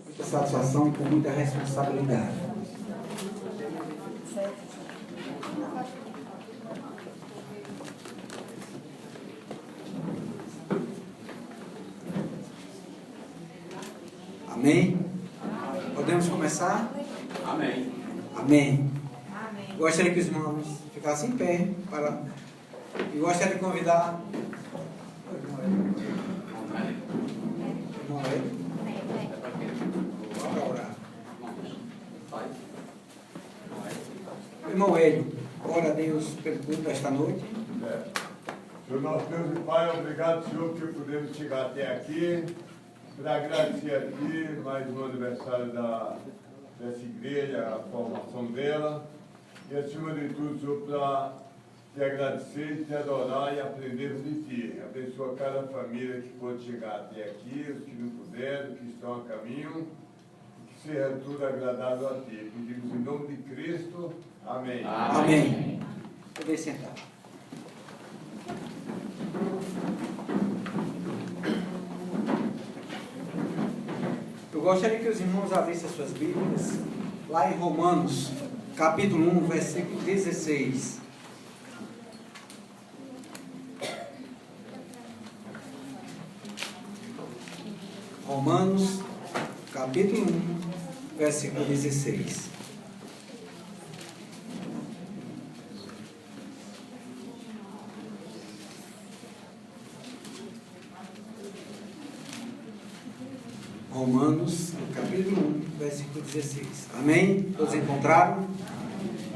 muita satisfação e com muita responsabilidade. Amém? Podemos começar? Amém. Amém. Gostaria que os irmãos ficassem em pé e gostaria de convidar para orar. Irmão Hélio, ora a Deus pelo culto desta noite. Senhor nosso Deus e Pai, obrigado, Senhor, porque podemos chegar até aqui para agradecer a Ti mais um aniversário dessa igreja, a formação dela, e acima de tudo, Senhor, para Te agradecer, Te adorar e aprender de Ti. Abençoa cada família que pode chegar até aqui, os que não puderam, os que estão a caminho, que seja tudo agradável a Ti. Pedimos em nome de Cristo. Amém. Amém. Poder sentar. Eu gostaria que os irmãos abrissem as suas Bíblias lá em Romanos, capítulo 1, versículo 16. Romanos, capítulo 1, versículo 16. Romanos, capítulo 1, versículo 16. Amém? Todos encontraram?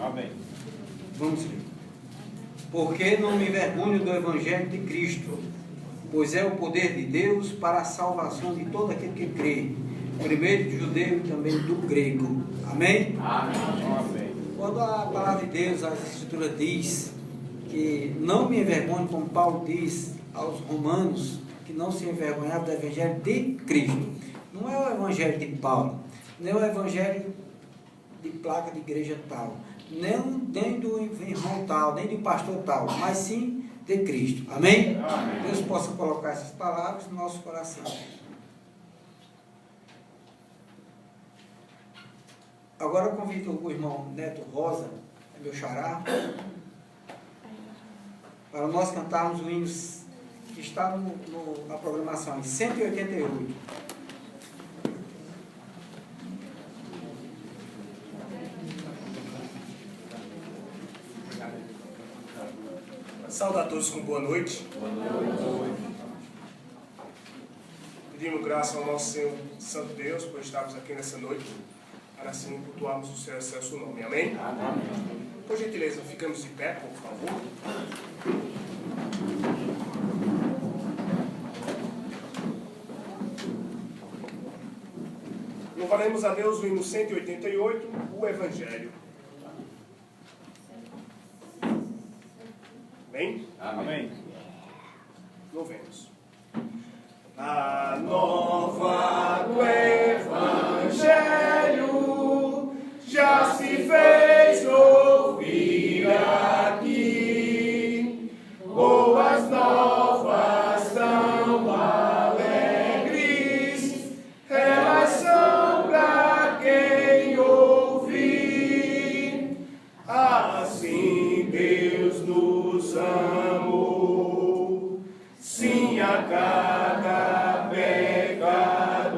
Amém. Vamos ler. Porque não me envergonho do Evangelho de Cristo, pois é o poder de Deus para a salvação de todo aquele que crê, primeiro do judeu e também do grego. Amém? Amém. Quando a palavra de Deus, a Escritura diz que não me envergonho, como Paulo diz aos romanos, que não se envergonhava do Evangelho de Cristo. Não é o Evangelho de Paulo, nem o Evangelho de placa de igreja tal, nem do irmão tal, nem do pastor tal, mas sim de Cristo. Amém? Amém. Deus possa colocar essas palavras no nosso coração. Agora eu convido o irmão Neto Rosa, meu xará, para nós cantarmos o hino que está na programação, em 188. Saúde a todos com boa noite. Pedimos graça ao nosso Senhor Santo Deus por estarmos aqui nessa noite, para assim cultuarmos o seu excelso nome. Amém? Amém. Por gentileza, ficamos de pé, por favor. Louvaremos a Deus o hino 188, o Evangelho. Amém? Amém. Louvemos. A nova do Evangelho já se fez ouvir aqui. Boas novas tão alegres, elas são para quem ouvir. Assim Deus nos amou, sim, a cada pecador,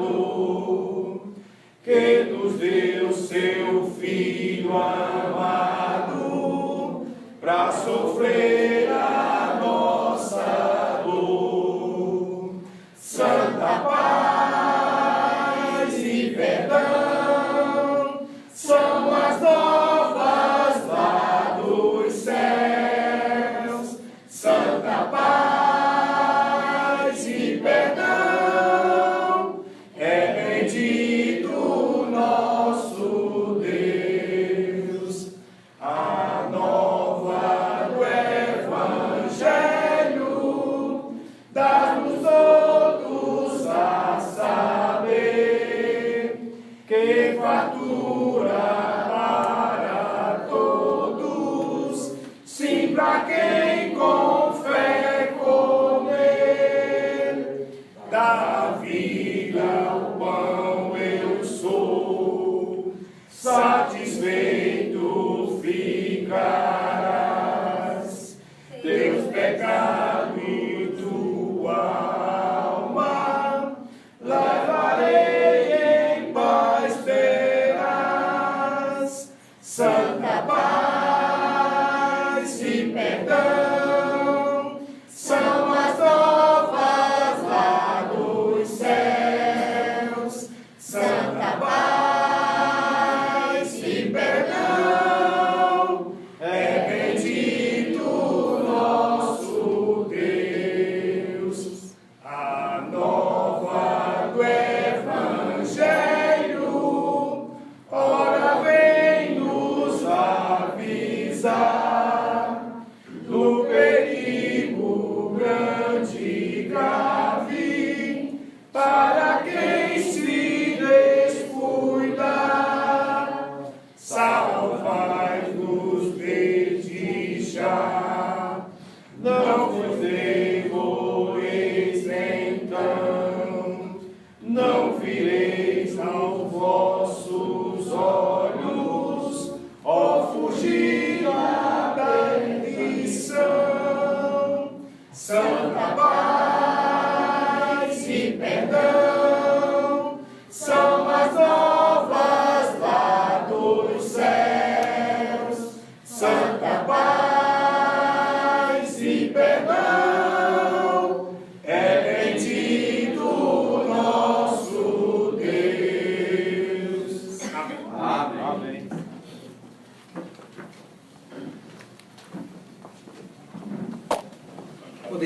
que nos deu seu Filho amado, para sofrer a nossa dor. Santa paz e perdão são as novas lá dos céus. Santa paz e perdão é bendito nosso Deus. A nova do Evangelho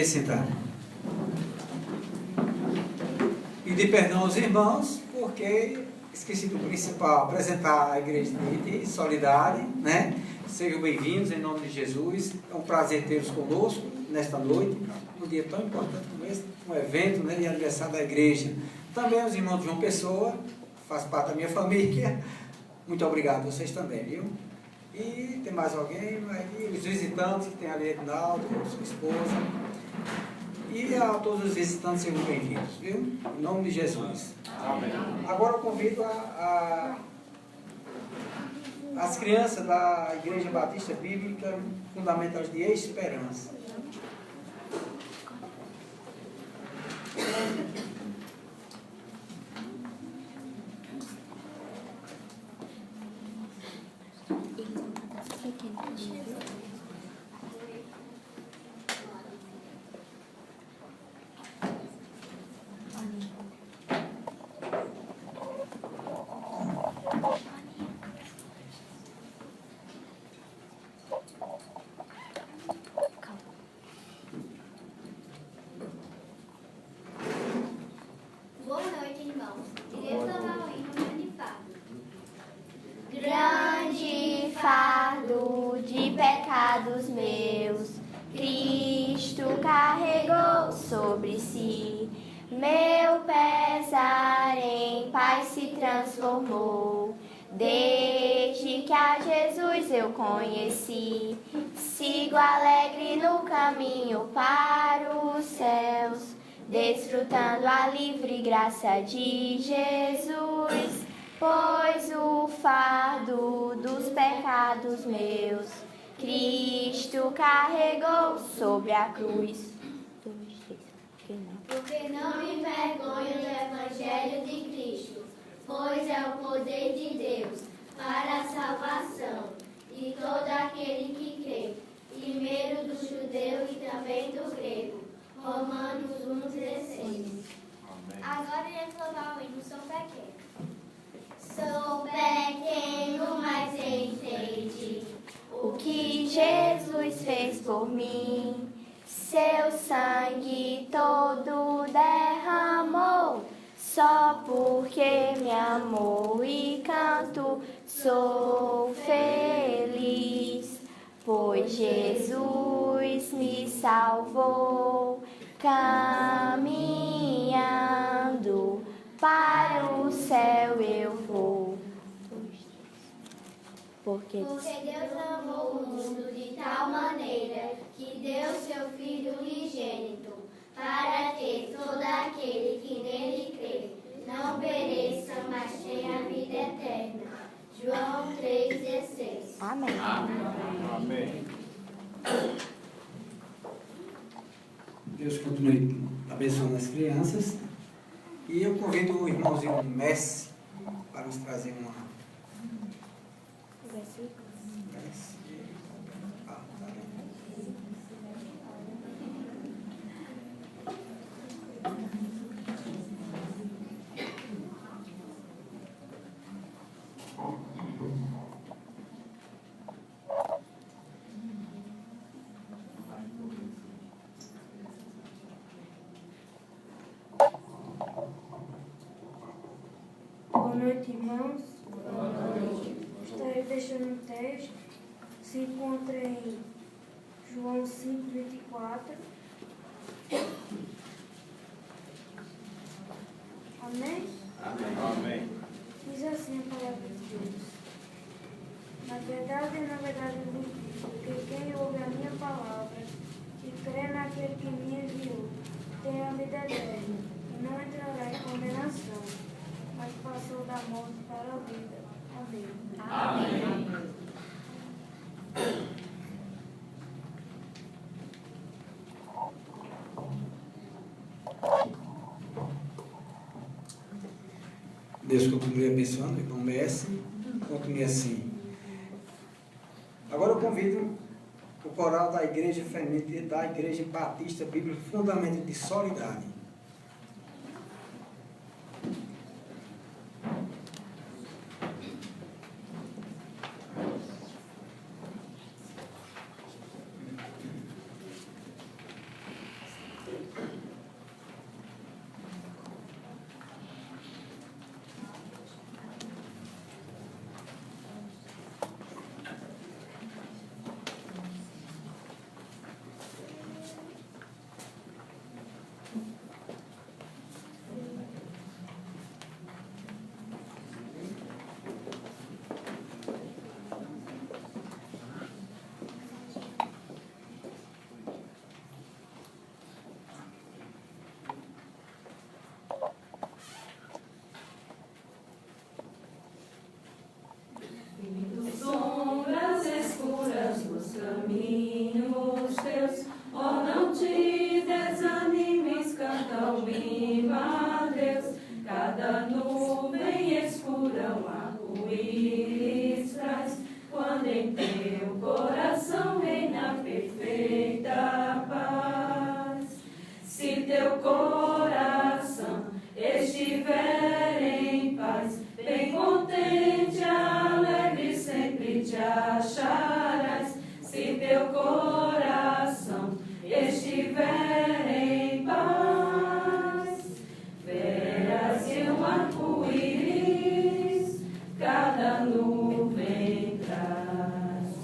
poder sentar. Pedir perdão aos irmãos, porque esqueci do principal, apresentar a igreja de Solidade, né? Sejam bem-vindos em nome de Jesus. É um prazer tê-los conosco nesta noite, um dia tão importante como esse, um evento, né, de aniversário da igreja. Também os irmãos de João Pessoa, faz parte da minha família. Muito obrigado a vocês também, viu? E tem mais alguém? Aí, os visitantes que tem ali, Edinaldo, sua esposa. E a todos os visitantes sejam bem-vindos, viu? Em nome de Jesus. Amém. Agora eu convido as crianças da Igreja Batista Bíblica Fundamentais de Esperança. Boa noite, irmãos. Iremos louvar o hino Grande Fardo. Grande fardo de pecados meus, Cristo carregou sobre si. Meu pesar em paz se transformou, desde que a Jesus eu conheci. Sigo alegre no caminho para os céus, desfrutando a livre graça de Jesus, pois o fardo dos pecados meus, Cristo carregou sobre a cruz. Porque não me envergonho do Evangelho de Cristo, pois é o poder de Deus para a salvação de todo aquele que crê, primeiro do judeu e também do grego. Romanos 1,16. Agora iremos louvar o hino Sou Pequeno. Sou pequeno, mas entendi o que Jesus fez por mim. Seu sangue todo derramou, só porque me amou, e canto, sou feliz, pois Jesus me salvou. Caminhando para o céu eu vou. Porque Deus amou o mundo de tal maneira que deu seu Filho unigênito, para que todo aquele que nele crê não pereça, mas tenha vida eterna. João 3,16. Amém. Amém. Deus continue abençoando as crianças. E eu convido o irmãozinho Messi para nos trazer uma. Boa noite, irmãos. Boa noite. Estarei deixando um texto. Se encontra em João 5,24. Amém? Amém. Diz assim a palavra de Deus. Na verdade, eu vos digo que quem ouve a minha palavra e crê naquele que me enviou tem a vida eterna e não entrará em condenação, mas passou da morte para a vida. Amém. Amém. Deus continue abençoando, irmão Messi. Continue assim. Agora eu convido o coral da Igreja Feminina, da Igreja Batista Bíblica Fundamento de Solidade. coração estiver em paz, verás que um arco-íris cada nuvem traz.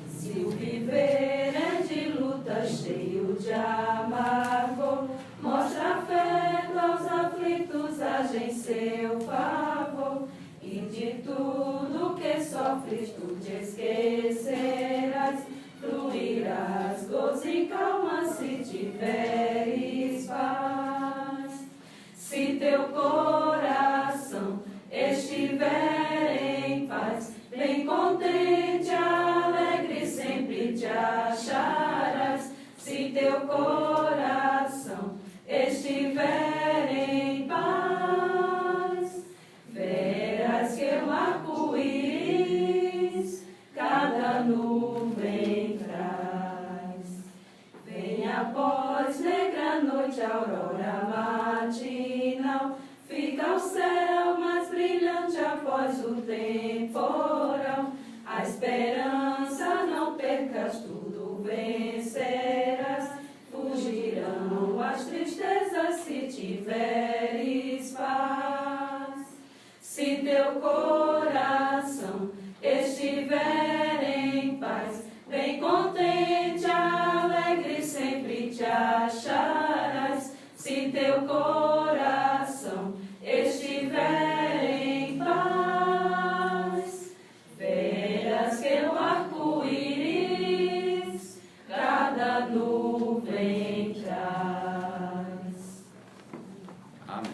Se o viver é de luta cheio de amargor, mostra afeto aos aflitos, age em seu favor, e de tudo que sofres tu te esquecerás, fluirás, gozo e calma se tiveres paz. Se teu coração estiver em paz, bem contente, alegre sempre te acharás. Se teu coração estiver em paz, verás que o arco-íris cada nuvem traz. Vem após negra noite, aurora matinal, fica o céu mais brilhante após o temporal. A esperança não percas, tudo vencerás. Fugirão as tristezas se tiveres paz. Se teu coração estiver em paz, bem contente, alegre sempre te acharás. Se teu coração estiver em paz, verás que o arco-íris cada nuvem traz. Amém.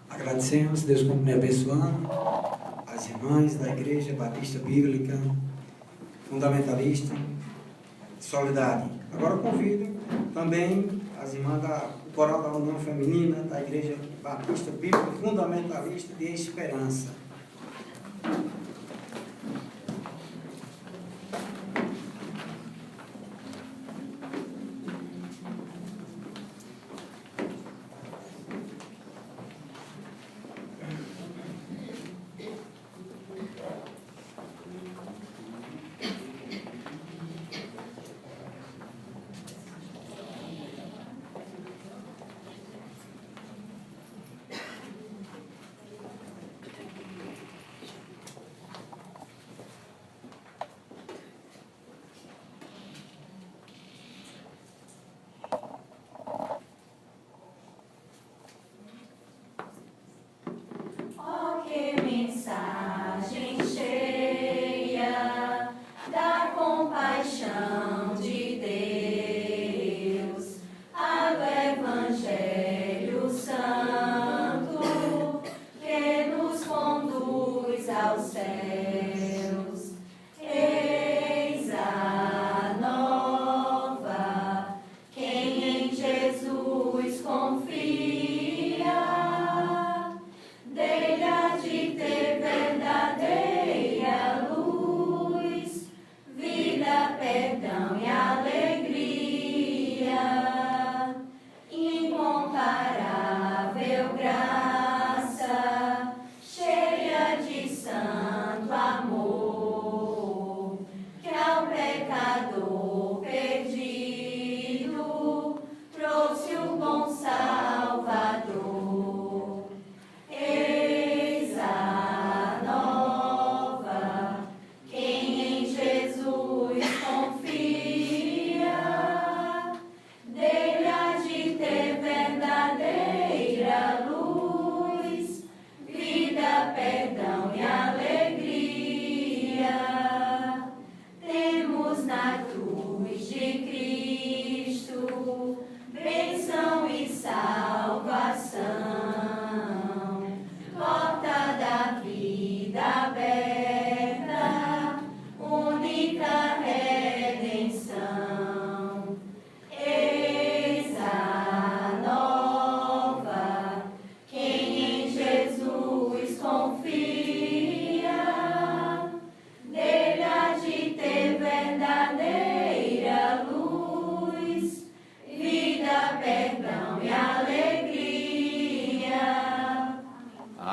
Agradecemos, Deus como me abençoando, as irmãs da Igreja Batista Bíblica, Fundamentalista, Solidade. Agora eu convido também as irmãs do Coral da União Feminina, da Igreja Batista Bíblica, Fundamentalista de Esperança. Oh, que mensagem cheia da compaixão de Deus, a do Evangelho Santo que nos conduz aos céus. Eis a nova, quem em Jesus confia, dele há de ter verdade.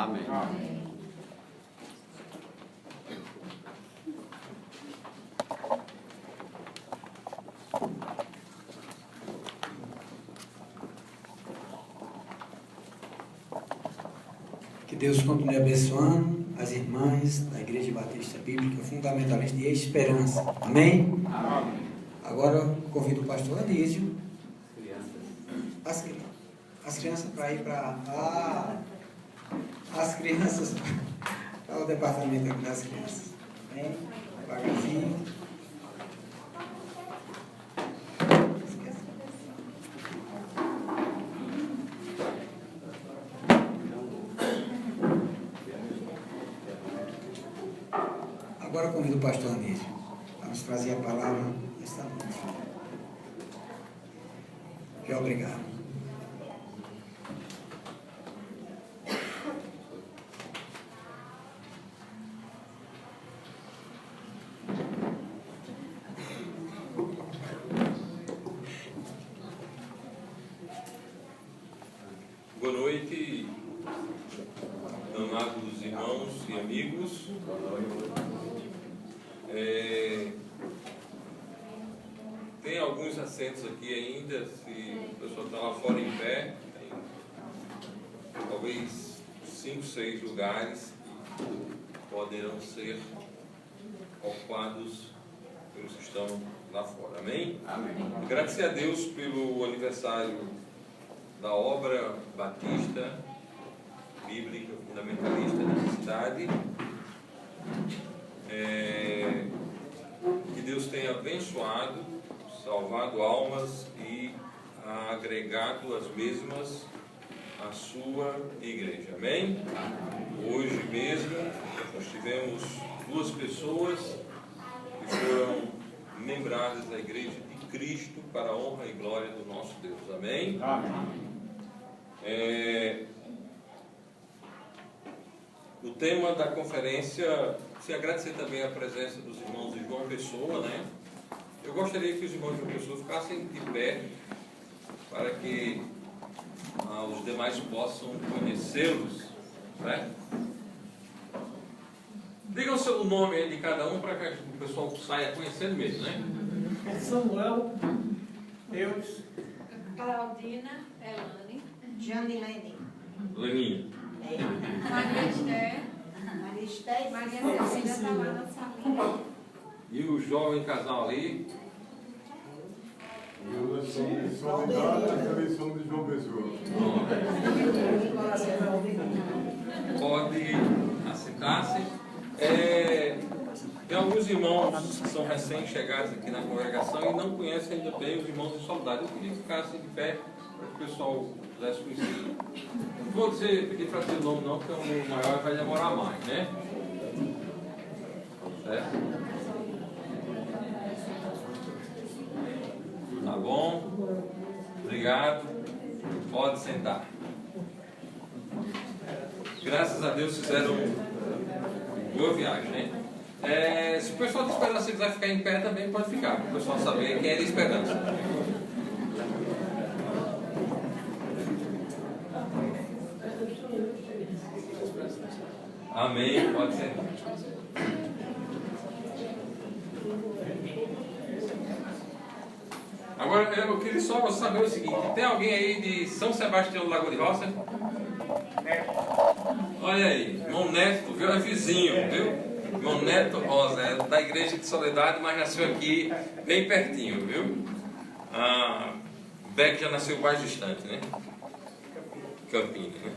Amém. Que Deus continue abençoando as irmãs da Igreja Batista Bíblica Fundamentalista de Esperança. Amém? Amém. Agora eu convido o pastor Anísio, as crianças para ir para as crianças para o departamento aqui das crianças. Amém? Devagarzinho. Agora eu convido o pastor Anísio para nos trazer a palavra esta noite. Que obrigado. Boa noite, amados irmãos e amigos. Tem alguns assentos aqui ainda, se o pessoal está lá fora em pé, tem talvez 5, 6 lugares que poderão ser ocupados pelos que estão lá fora. Amém? Amém. Graças a Deus pelo aniversário da obra batista, bíblica, fundamentalista nessa cidade. Que Deus tenha abençoado, salvado almas e agregado as mesmas à sua igreja. Amém? Hoje mesmo nós tivemos 2 pessoas que foram lembradas da igreja de Cristo para a honra e glória do nosso Deus. Amém? Amém. O tema da conferência, se agradecer também a presença dos irmãos de João Pessoa, né? Eu gostaria que os irmãos de João Pessoa ficassem de pé para que os demais possam conhecê-los, né? Digam o nome aí de cada um para que o pessoal saia conhecendo mesmo, né? Samuel, Deus, Claudina, Elane, Jandilene. Leninha. Maria Esther, Maria Esther. Maria Cecília está lá na salinha. E o jovem casal ali. Eu sou de Galo e também sou de João Pessoa. Pode assentar-se. Tem alguns irmãos que são recém-chegados aqui na congregação e não conhecem ainda bem os irmãos de saudade. Eu queria que ficassem de pé para que o pessoal pudesse conhecer. Não vou pedir para ter o nome não, porque o maior vai demorar mais, né? Certo? Tá bom? Obrigado. Pode sentar. Graças a Deus fizeram boa viagem, né? Se o pessoal de Esperança quiser ficar em pé também pode ficar, para o pessoal saber quem é de Esperança. Amém, pode ser. Agora eu queria só saber o seguinte: tem alguém aí de São Sebastião do Lagoa de Roça? Olha aí, irmão Neto, viu? É vizinho, viu? Irmão Neto Rosa, é da Igreja de Soledade, mas nasceu aqui bem pertinho, viu? Beck já nasceu mais distante, né? Campina, né?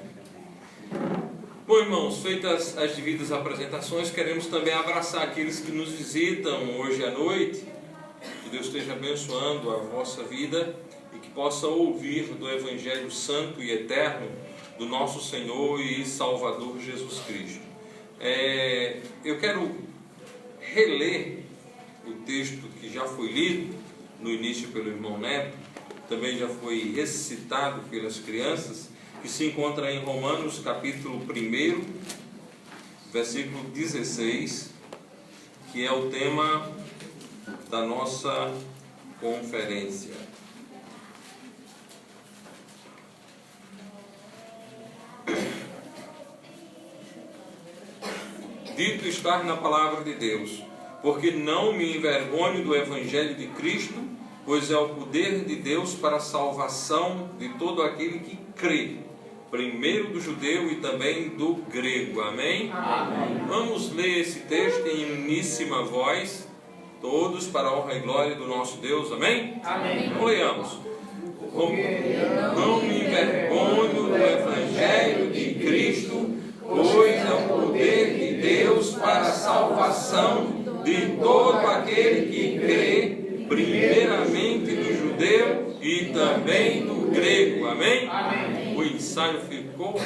Bom, irmãos, feitas as devidas apresentações, queremos também abraçar aqueles que nos visitam hoje à noite. Que Deus esteja abençoando a vossa vida e que possa ouvir do Evangelho Santo e Eterno do nosso Senhor e Salvador Jesus Cristo. Eu quero reler o texto que já foi lido no início pelo irmão Neto, também já foi recitado pelas crianças, que se encontra em Romanos capítulo 1, versículo 16, que é o tema da nossa conferência. Dito estar na palavra de Deus, porque não me envergonho do Evangelho de Cristo, pois é o poder de Deus para a salvação de todo aquele que crê, primeiro do judeu e também do grego. Amém? Amém. Vamos ler esse texto em uníssima voz, todos para a honra e glória do nosso Deus. Amém? Amém. Então leiamos. Não me envergonho do Evangelho de Cristo, pois é o poder de Deus para a salvação de todo aquele que crê, primeiramente do judeu e também do grego. Amém? Amém. O ensaio ficou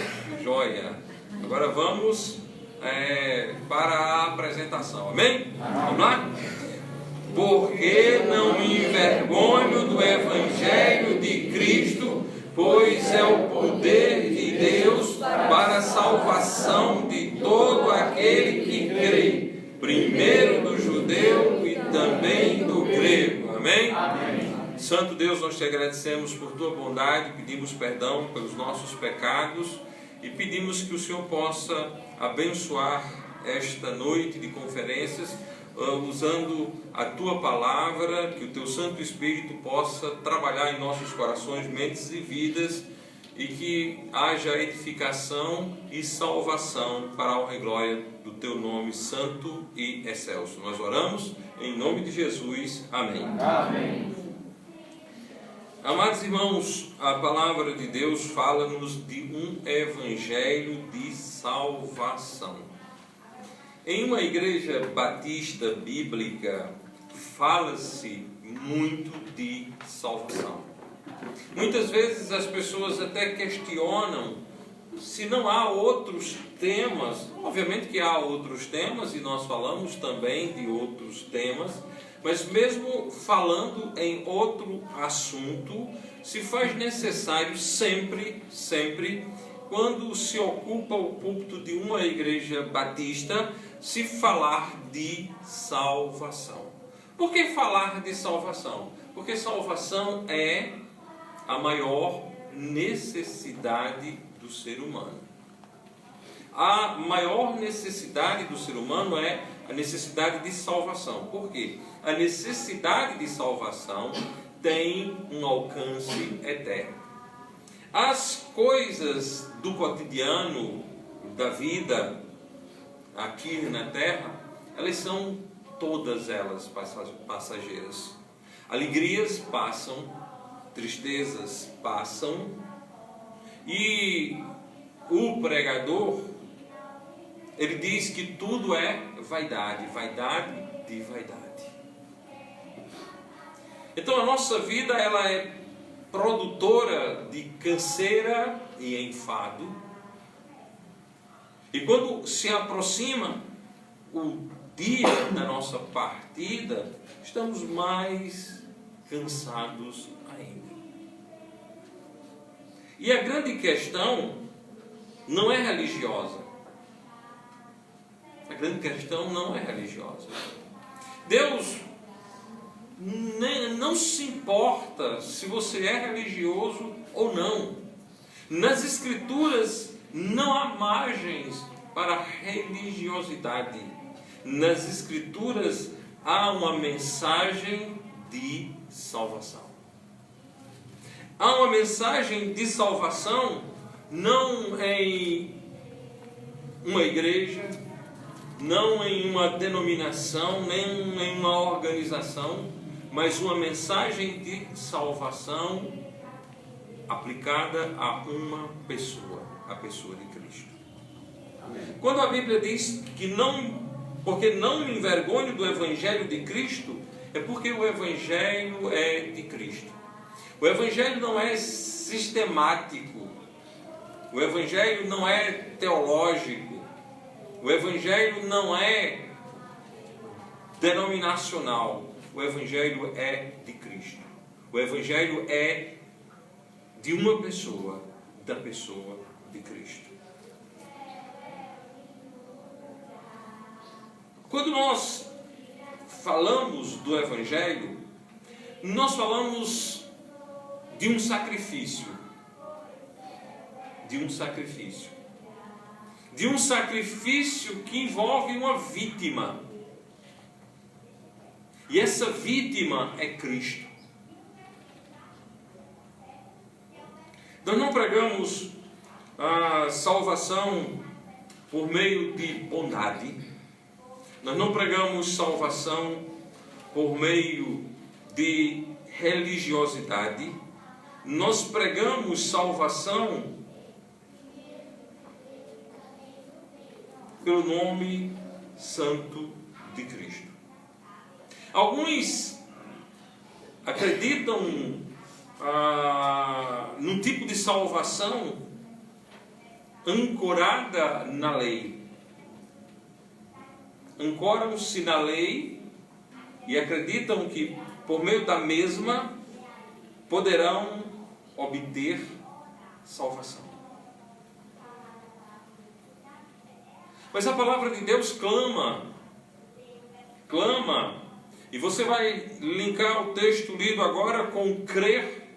jóia. Agora vamos para a apresentação. Amém? Vamos lá? Porque não me envergonho do Evangelho de Cristo, pois é o poder de Deus para a salvação de todo aquele que crê, primeiro do judeu e também do grego. Amém? Amém. Santo Deus, nós te agradecemos por tua bondade, pedimos perdão pelos nossos pecados e pedimos que o Senhor possa abençoar esta noite de conferências, usando a tua palavra, que o teu Santo Espírito possa trabalhar em nossos corações, mentes e vidas, e que haja edificação e salvação para a honra e glória do teu nome santo e excelso. Nós oramos em nome de Jesus. Amém. Amém. Amados irmãos, a palavra de Deus fala-nos de um evangelho de salvação. Em uma igreja batista bíblica, fala-se muito de salvação. Muitas vezes as pessoas até questionam se não há outros temas. Obviamente que há outros temas e nós falamos também de outros temas, mas mesmo falando em outro assunto, se faz necessário sempre, quando se ocupa o púlpito de uma igreja batista, se falar de salvação. Por que falar de salvação? Porque salvação é a maior necessidade do ser humano. A maior necessidade do ser humano é a necessidade de salvação. Por quê? A necessidade de salvação tem um alcance eterno. As coisas do cotidiano, da vida aqui na terra, elas são todas elas passageiras. Alegrias passam, tristezas passam, e o pregador, ele diz que tudo é vaidade, vaidade de vaidade. Então a nossa vida, ela é produtora de canseira e enfado. E quando se aproxima o dia da nossa partida, estamos mais cansados ainda. E a grande questão não é religiosa. A grande questão não é religiosa. Deus não se importa se você é religioso ou não. Nas Escrituras não há margens para a religiosidade. Nas Escrituras há uma mensagem de salvação. Há uma mensagem de salvação não em uma igreja, não em uma denominação, nem em uma organização, mas uma mensagem de salvação aplicada a uma pessoa, a pessoa de Cristo. Amém. Quando a Bíblia diz que porque não me envergonho do Evangelho de Cristo, é porque o Evangelho é de Cristo. O Evangelho não é sistemático, o Evangelho não é teológico, o Evangelho não é denominacional, o Evangelho é de Cristo. O Evangelho é de uma pessoa, da pessoa de Cristo. Quando nós falamos do Evangelho, nós falamos de um sacrifício. De um sacrifício. de um sacrifício que envolve uma vítima. E essa vítima é Cristo. Nós não pregamos a salvação por meio de bondade. Nós não pregamos salvação por meio de religiosidade. Nós pregamos salvação pelo nome santo de Cristo. Alguns acreditam num tipo de salvação ancorada na lei. Ancoram-se na lei e acreditam que por meio da mesma poderão obter salvação. Mas a palavra de Deus clama, e você vai linkar o texto lido agora com o crer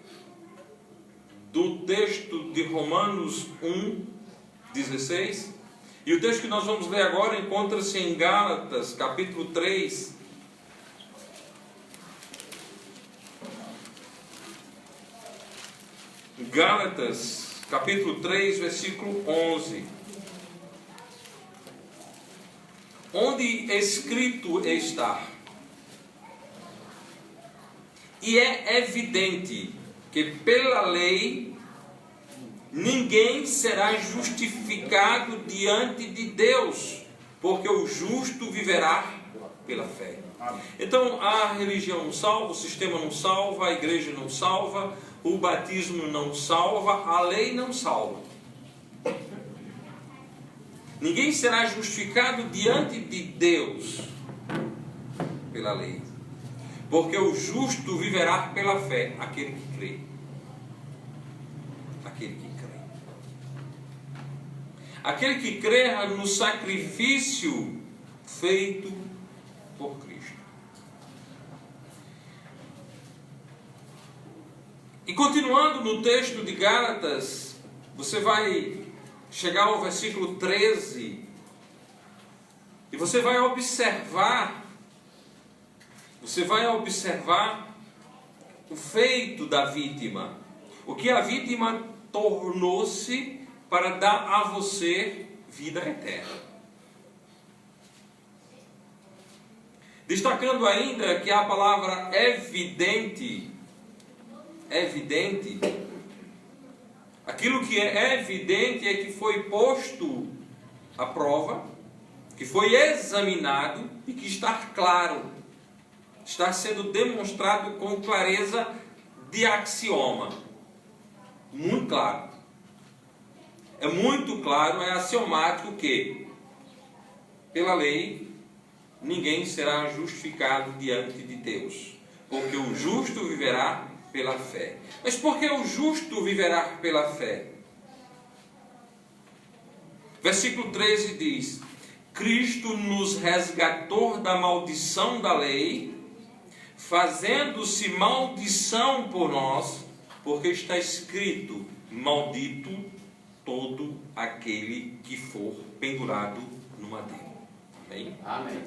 do texto de Romanos 1:16. E o texto que nós vamos ler agora encontra-se em Gálatas, capítulo 3. Gálatas, capítulo 3, versículo 11. Onde escrito está: e é evidente que pela lei ninguém será justificado diante de Deus, porque o justo viverá pela fé. Então, a religião não salva, o sistema não salva, a igreja não salva, o batismo não salva, a lei não salva. Ninguém será justificado diante de Deus pela lei, porque o justo viverá pela fé, aquele que crê. Aquele que crê. Aquele que crê no sacrifício feito por Cristo. E continuando no texto de Gálatas, você vai chegar ao versículo 13 e você vai observar o feito da vítima, o que a vítima tornou-se para dar a você vida eterna. Destacando ainda que a palavra evidente, aquilo que é evidente é que foi posto à prova, que foi examinado e que está claro, está sendo demonstrado com clareza de axioma. Muito claro. É muito claro, é axiomático que, pela lei, ninguém será justificado diante de Deus, porque o justo viverá pela fé. Mas por que o justo viverá pela fé? Versículo 13 diz: Cristo nos resgatou da maldição da lei, fazendo-se maldição por nós, porque está escrito: maldito todo aquele que for pendurado no madeiro. Amém? Amém.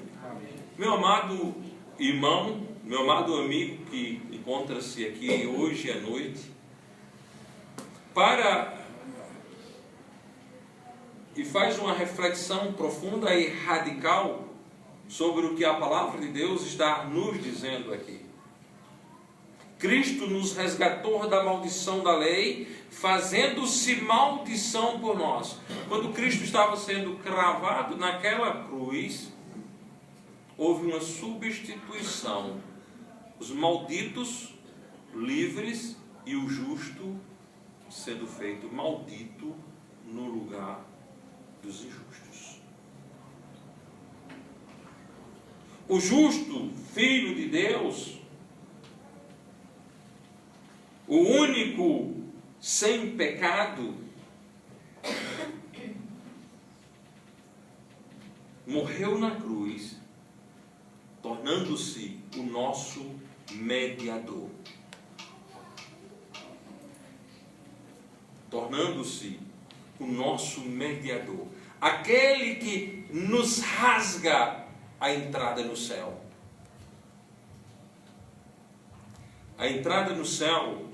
Meu amado irmão, meu amado amigo que encontra-se aqui hoje à noite, e faz uma reflexão profunda e radical sobre o que a palavra de Deus está nos dizendo aqui. Cristo nos resgatou da maldição da lei, fazendo-se maldição por nós. Quando Cristo estava sendo cravado naquela cruz, houve uma substituição. Os malditos livres e o justo sendo feito maldito no lugar dos injustos. O justo, filho de Deus, o único sem pecado, morreu na cruz, tornando-se o nosso mediador. Tornando-se o nosso mediador. aquele que nos rasga a entrada no céu. A entrada no céu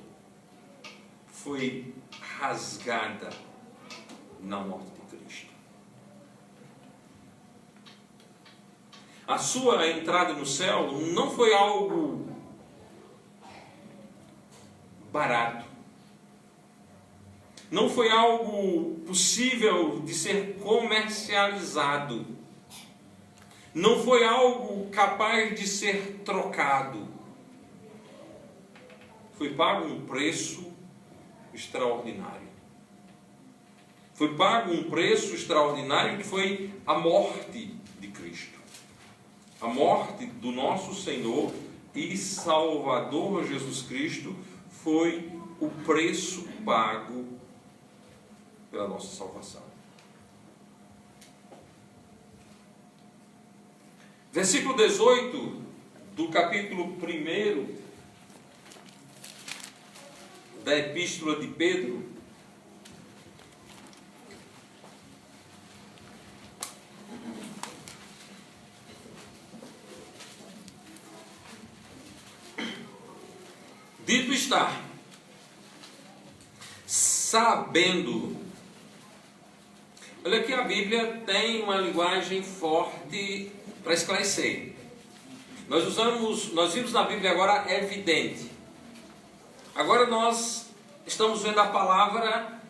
foi rasgada na morte de Cristo. A sua entrada no céu não foi algo barato. Não foi algo possível de ser comercializado. Não foi algo capaz de ser trocado. Foi pago um preço extraordinário. Foi pago um preço extraordinário que foi a morte de Cristo. A morte do nosso Senhor e Salvador Jesus Cristo foi o preço pago pela nossa salvação. Versículo 18 do capítulo 1 da Epístola de Pedro. Dito está, sabendo. Olha que a Bíblia tem uma linguagem forte para esclarecer. Nós vimos na Bíblia agora evidente. Agora nós estamos vendo a palavra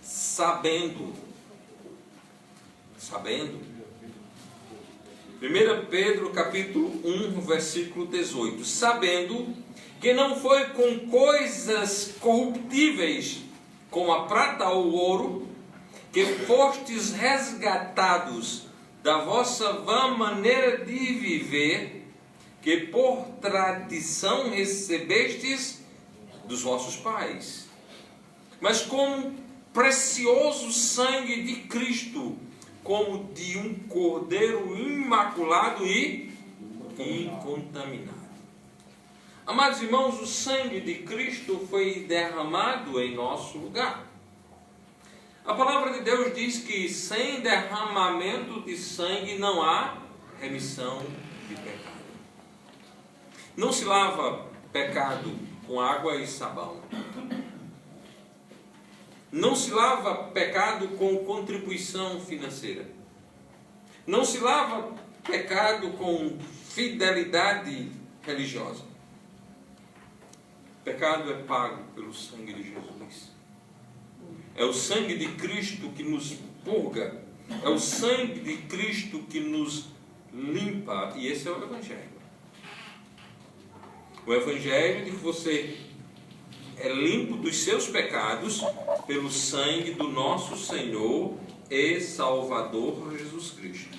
sabendo. Sabendo. 1 Pedro capítulo 1, versículo 18. Sabendo que não foi com coisas corruptíveis, como a prata ou o ouro, que fostes resgatados da vossa vã maneira de viver, que por tradição recebestes dos vossos pais, mas com precioso sangue de Cristo, como de um cordeiro imaculado e incontaminado. Amados irmãos, o sangue de Cristo foi derramado em nosso lugar. A palavra de Deus diz que sem derramamento de sangue não há remissão de pecado. Não se lava pecado com água e sabão. Não se lava pecado com contribuição financeira. Não se lava pecado com fidelidade religiosa. Pecado é pago pelo sangue de Jesus. É o sangue de Cristo que nos purga. É o sangue de Cristo que nos limpa. E esse é o Evangelho. O Evangelho de que você é limpo dos seus pecados pelo sangue do nosso Senhor e Salvador Jesus Cristo.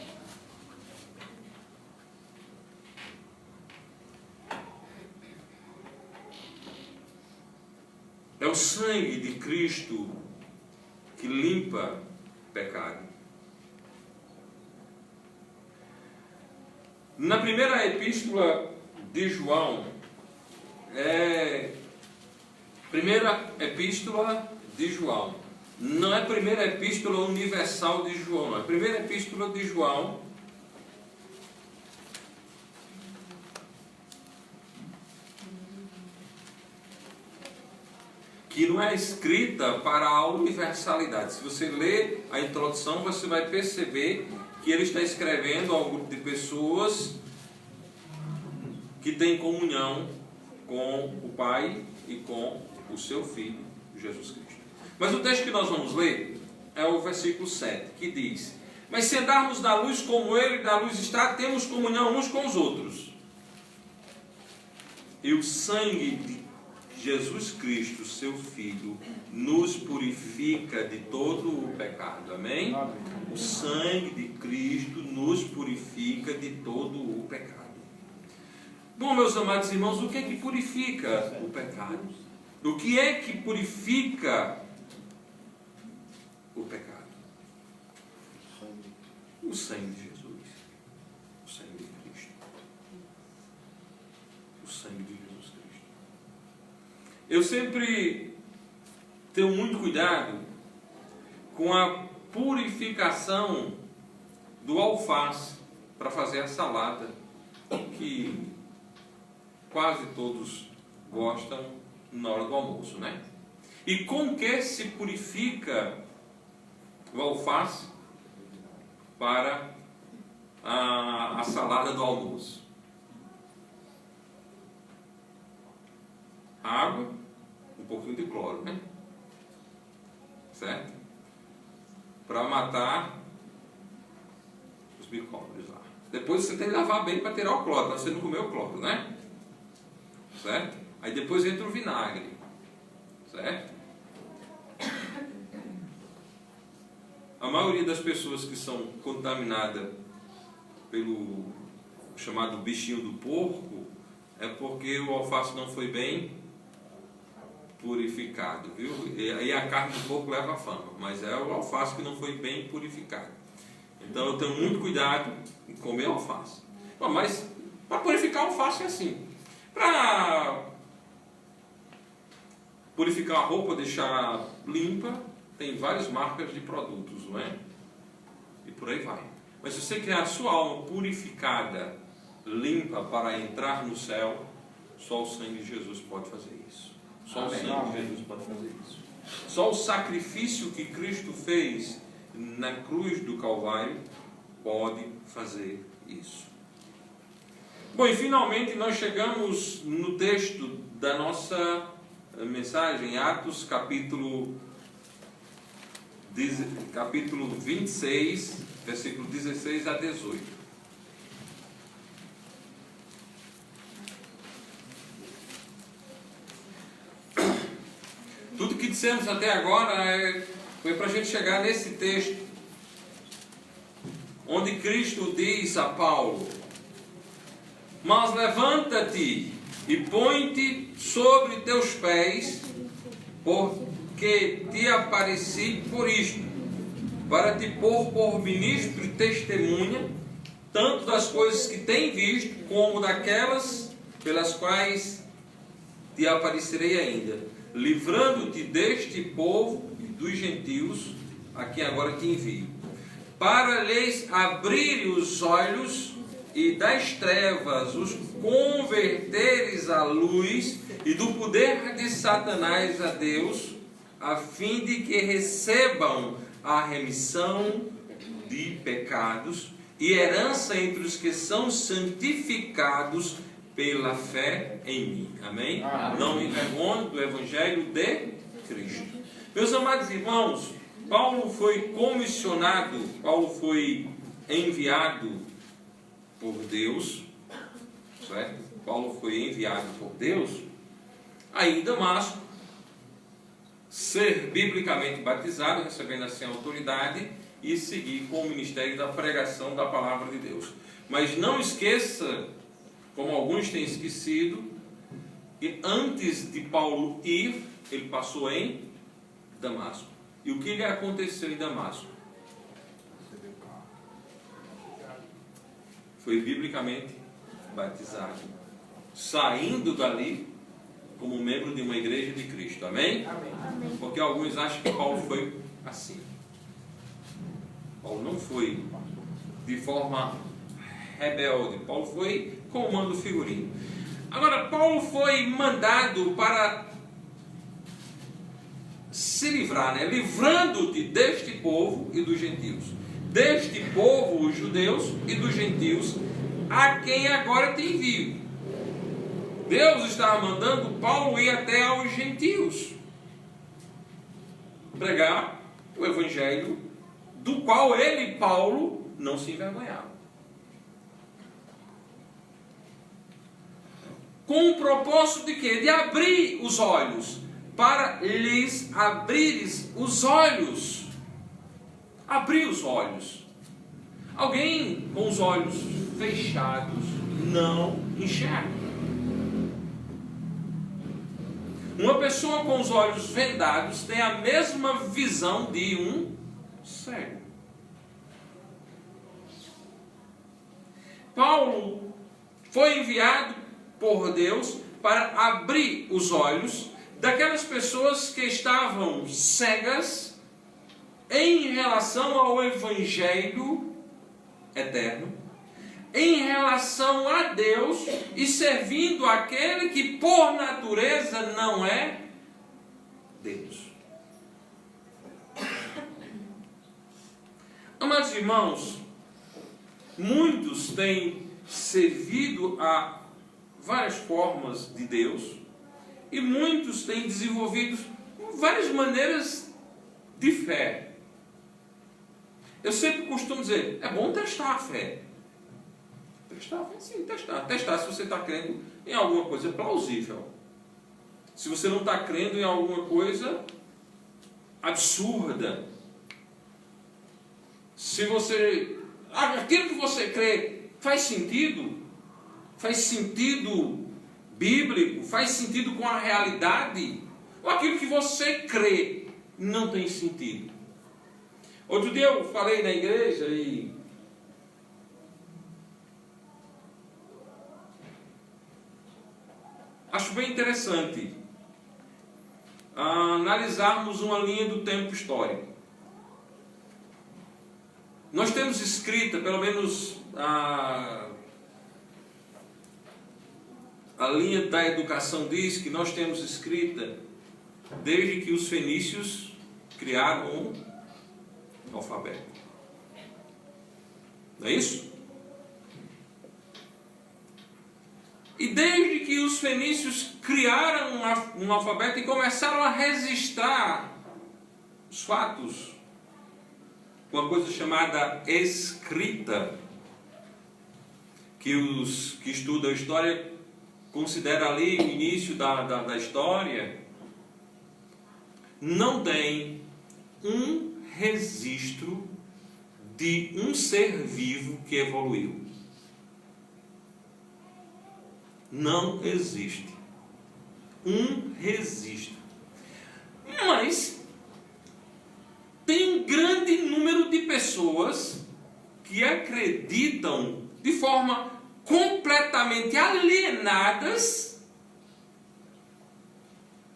É o sangue de Cristo que limpa pecado. Na primeira epístola de João, primeira epístola de João, não é a primeira epístola universal de João, não é a primeira epístola de João, que não é escrita para a universalidade. Se você ler a introdução, você vai perceber que ele está escrevendo a um grupo de pessoas que têm comunhão com o Pai e com o seu Filho, Jesus Cristo. Mas o texto que nós vamos ler é o versículo 7, que diz: mas se andarmos na luz como Ele da luz está, temos comunhão uns com os outros. E o sangue de Jesus Cristo, seu Filho, nos purifica de todo o pecado. Amém? O sangue de Cristo nos purifica de todo o pecado. Bom, meus amados irmãos, o que é que purifica o pecado? O que é que purifica o pecado? O sangue de Jesus. O sangue de Cristo. O sangue de Jesus Cristo. Eu sempre tenho muito cuidado com a purificação do alface para fazer a salada que quase todos gostam na hora do almoço, né? E com que se purifica o alface para a salada do almoço? Água, um pouquinho de cloro, né? Certo? Para matar os micróbios lá. Depois você tem que lavar bem para tirar o cloro, para você não comer o cloro, né? Certo? Aí depois entra o vinagre. Certo? A maioria das pessoas que são contaminadas pelo chamado bichinho do porco é porque o alface não foi bem purificado, viu? E a carne do porco leva a fama, mas é o alface que não foi bem purificado. Então eu tenho muito cuidado em comer alface. Bom, mas para purificar o alface é assim. Para purificar a roupa, deixar limpa, tem várias marcas de produtos, não é? E por aí vai. Mas se você quer a sua alma purificada, limpa para entrar no céu, só o sangue de Jesus pode fazer isso. Só o sangue de Jesus pode fazer isso. Só o sacrifício que Cristo fez na cruz do Calvário pode fazer isso. Bom, e finalmente nós chegamos no texto da nossa mensagem, Atos capítulo 26, versículo 16 a 18. Tudo que dissemos até agora foi para a gente chegar nesse texto, onde Cristo diz a Paulo: mas levanta-te e põe-te sobre teus pés, porque te apareci por isto, para te pôr por ministro e testemunha, tanto das coisas que tem visto, como daquelas pelas quais te aparecerei ainda, livrando-te deste povo e dos gentios, a quem agora te envio, para lhes abrir os olhos e das trevas os converteres à luz, e do poder de Satanás a Deus, a fim de que recebam a remissão de pecados e herança entre os que são santificados pela fé em mim. Amém? Amém. Não me envergonhe do Evangelho de Cristo. Meus amados irmãos, Paulo foi comissionado, Paulo foi enviado por Deus, certo? Paulo foi enviado por Deus aí em Damasco, ser biblicamente batizado, recebendo assim a autoridade e seguir com o ministério da pregação da palavra de Deus. Mas não esqueça, como alguns têm esquecido, que antes de Paulo ir, ele passou em Damasco. E o que lhe aconteceu em Damasco? Foi biblicamente batizado, saindo dali como membro de uma igreja de Cristo. Amém? Amém. Porque alguns acham que Paulo foi assim. Paulo não foi de forma rebelde. Paulo foi com o mando figurino. Agora, Paulo foi mandado para se livrar, né? Livrando-te deste povo e dos gentios. Deste povo, os judeus, e dos gentios, a quem agora te envio. Deus estava mandando Paulo ir até aos gentios, pregar o evangelho, do qual ele, Paulo, não se envergonhava. Com o propósito de quê? De abrir os olhos, para lhes abrires os olhos. Abrir os olhos. Alguém com os olhos fechados não enxerga. Uma pessoa com os olhos vendados tem a mesma visão de um cego. Paulo foi enviado por Deus para abrir os olhos daquelas pessoas que estavam cegas em relação ao Evangelho eterno, em relação a Deus e servindo aquele que por natureza não é Deus. Amados irmãos, muitos têm servido a várias formas de Deus e muitos têm desenvolvido várias maneiras de fé. Eu sempre costumo dizer, é bom testar a fé. Testar, sim, testar. Testar se você está crendo em alguma coisa plausível. Se você não está crendo em alguma coisa absurda. Se você... aquilo que você crê faz sentido bíblico, faz sentido com a realidade, ou aquilo que você crê não tem sentido. Outro dia eu falei na igreja e acho bem interessante analisarmos uma linha do tempo histórico. Nós temos escrita, pelo menos a linha da educação diz que nós temos escrita desde que os fenícios criaram o alfabeto. Não é isso? E desde que os fenícios criaram um alfabeto e começaram a registrar os fatos, uma coisa chamada escrita, que os que estudam a história consideram ali o início da história, não tem um registro de um ser vivo que evoluiu. Não existe um registro. Mas tem um grande número de pessoas que acreditam de forma completamente alienadas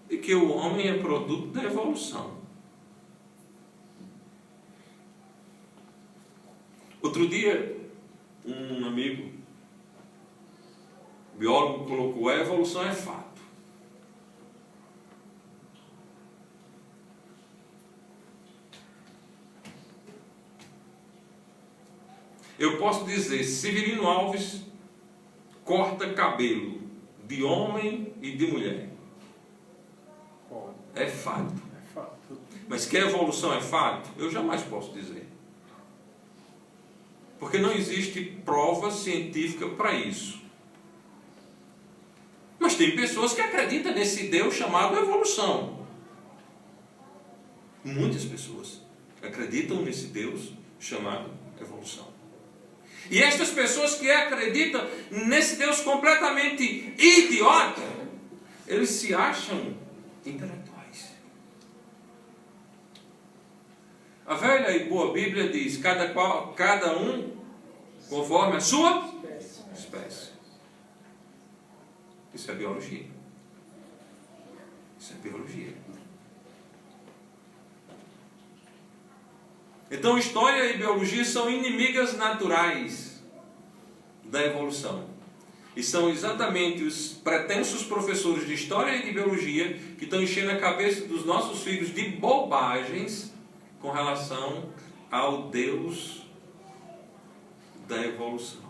de que o homem é produto da evolução. Outro dia, um amigo biólogo colocou: a evolução é fato. Eu posso dizer, Severino Alves corta cabelo de homem e de mulher. É fato. Mas que a evolução é fato, eu jamais posso dizer. Porque não existe prova científica para isso. Mas tem pessoas que acreditam nesse Deus chamado evolução. Muitas pessoas acreditam nesse Deus chamado evolução. E estas pessoas que acreditam nesse Deus completamente idiota, eles se acham intelectuais. A velha e boa Bíblia diz: cada um conforme a sua espécie. Isso é biologia. Isso é biologia. Então, história e biologia são inimigas naturais da evolução. E são exatamente os pretensos professores de história e de biologia que estão enchendo a cabeça dos nossos filhos de bobagens com relação ao Deus da evolução.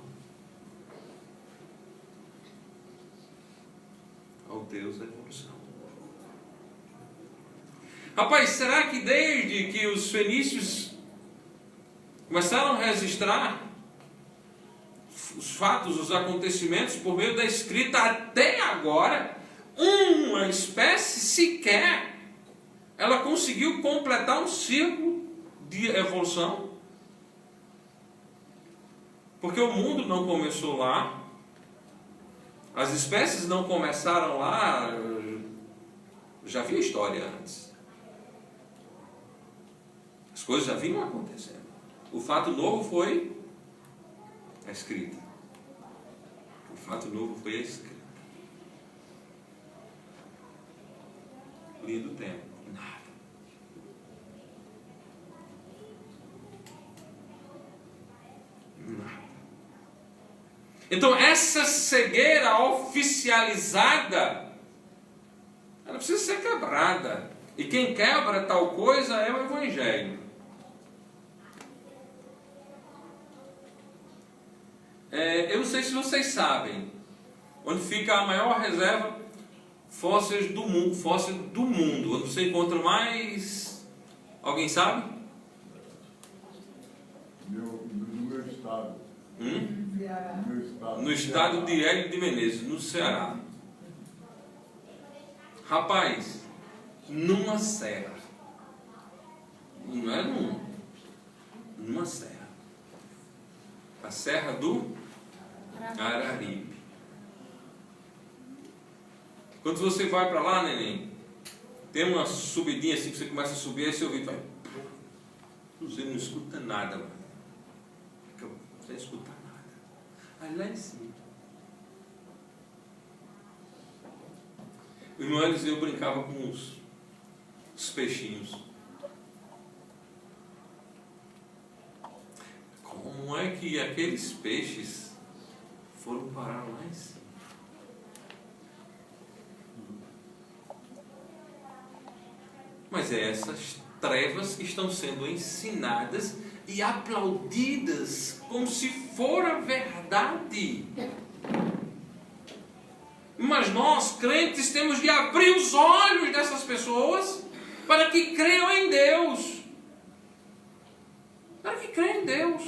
Ao Deus da evolução. Rapaz, será que desde que os fenícios começaram a registrar os fatos, os acontecimentos por meio da escrita, até agora, uma espécie sequer ela conseguiu completar um ciclo de evolução? Porque o mundo não começou lá, as espécies não começaram lá, já havia história antes. As coisas já vinham acontecendo. O fato novo foi a escrita. O fato novo foi a escrita. Linha do tempo. Nada. Então essa cegueira oficializada, ela precisa ser quebrada. E quem quebra tal coisa é o Evangelho. Eu não sei se vocês sabem onde fica a maior reserva fósseis do mundo. Onde você encontra mais... Alguém sabe? No meu estado. No No estado. No estado de Hélio de Menezes, no Ceará. Rapaz, numa serra. Não é numa serra. A Serra do Araripe. Quando você vai para lá, neném, tem uma subidinha assim que você começa a subir, aí seu ouvido vai. Você não escuta nada, mano. Você não escuta nada. Aí lá em cima. O irmão Eliseu brincava com os peixinhos. Como é que aqueles peixes foram parar lá em cima? Mas é essas trevas que estão sendo ensinadas e aplaudidas como se fora verdade. Mas nós, crentes, temos de abrir os olhos dessas pessoas para que creiam em Deus. Para que creiam em Deus.